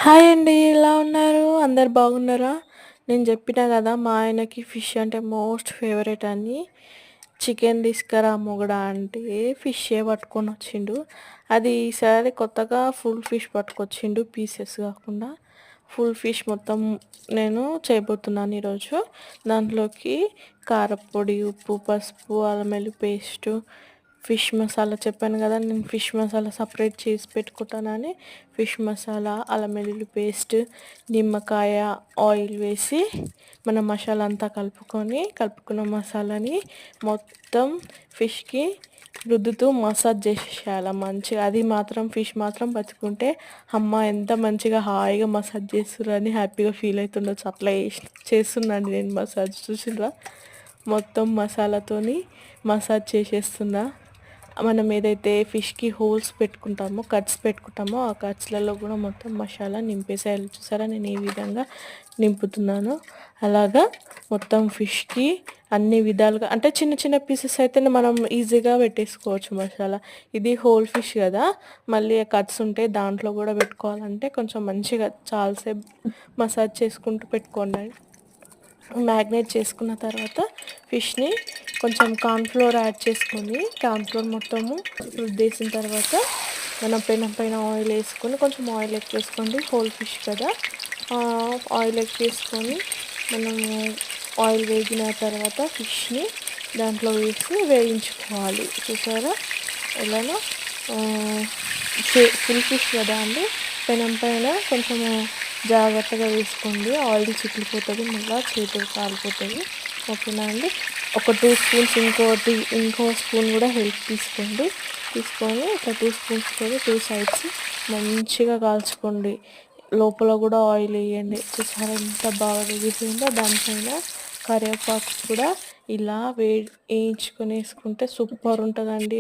Hi అండి. ఎలా ఉన్నారు? అందరు బాగున్నారా? నేను చెప్పినా కదా మా ఆయనకి ఫిష్ అంటే మోస్ట్ ఫేవరెట్ అని. చికెన్ తీసుకురా మొగడా అంటే ఫిషే పట్టుకొని వచ్చిండు. అది ఈసారి కొత్తగా ఫుల్ ఫిష్ పట్టుకొచ్చిండు, పీసెస్ కాకుండా. ఫుల్ ఫిష్ మొత్తం నేను చేయబోతున్నాను ఈరోజు. దాంట్లోకి కారపొడి, ఉప్పు, పసుపు, అల్లం వెల్లుల్లి పేస్టు, ఫిష్ మసాలా చెప్పాను కదా, నేను ఫిష్ మసాలా సపరేట్ చేసి పెట్టుకుంటానని. ఫిష్ మసాలా, అల్లం వెల్లుల్లి పేస్ట్, నిమ్మకాయ, ఆయిల్ వేసి మన మసాలా అంతా కలుపుకున్న మసాలాని మొత్తం ఫిష్కి రుద్దుతూ మసాజ్ చేసేయాలి మంచిగా. అది మాత్రం ఫిష్ మాత్రం బతుకుంటే అమ్మ ఎంత మంచిగా హాయిగా మసాజ్ చేస్తుర్రని హ్యాపీగా ఫీల్ అవుతుండొచ్చు. అట్లా చేస్తున్నాను నేను మసాజ్. చూసిండ్రా? మొత్తం మసాలాతోని మసాజ్ చేసేస్తున్నా. మనం ఏదైతే ఫిష్కి హోల్స్ పెట్టుకుంటామో, కట్స్ పెట్టుకుంటామో, ఆ కట్స్లలో కూడా మొత్తం మసాలా నింపేసేయాలి. చూసారా నేను ఏ విధంగా నింపుతున్నాను? అలాగా మొత్తం ఫిష్కి అన్ని విధాలుగా, అంటే చిన్న చిన్న పీసెస్ అయితే మనం ఈజీగా పెట్టేసుకోవచ్చు మసాలా. ఇది హోల్ ఫిష్ కదా, మళ్ళీ కట్స్ ఉంటే దాంట్లో కూడా పెట్టుకోవాలంటే కొంచెం మంచిగా చాలాసేపు మసాజ్ చేసుకుంటూ పెట్టుకోండి. మ్యాగ్నేట్ చేసుకున్న తర్వాత ఫిష్ని కొంచెం కార్న్ఫ్లోర్ యాడ్ చేసుకొని, కార్న్ఫ్లోర్ మొత్తము రుద్దేసిన తర్వాత మనం పైన ఆయిల్ వేసుకొని, కొంచెం ఆయిల్ ఎక్కువ వేసుకోండి, హోల్ ఫిష్ కదా. ఆయిల్ ఎక్కువ వేసుకొని మనము ఆయిల్ వేగిన తర్వాత ఫిష్ని దాంట్లో వేసి వేయించుకోవాలి. చూసారా ఎలానో? ఫుల్ ఫిష్ కదా అండి, పైన కొంచెము జాగ్రత్తగా వేసుకోండి, ఆయిల్ చిట్లిపోతుంది, మళ్ళీ చేతులు కాలిపోతుంది. ఓకేనా అండి? ఒక 2 స్పూన్స్ ఇంకో స్పూన్ కూడా హెల్ప్ తీసుకొని ఒక 2 స్పూన్స్ కూడా 2 సైడ్స్ మంచిగా కాల్చుకోండి. లోపల కూడా ఆయిల్ వేయండి. చూసారా ఎంత బాగా వేగిపోయిందో? దానిపైన కరివేపాకు కూడా ఇలా వేయించుకొని వేసుకుంటే సూపర్ ఉంటుందండి.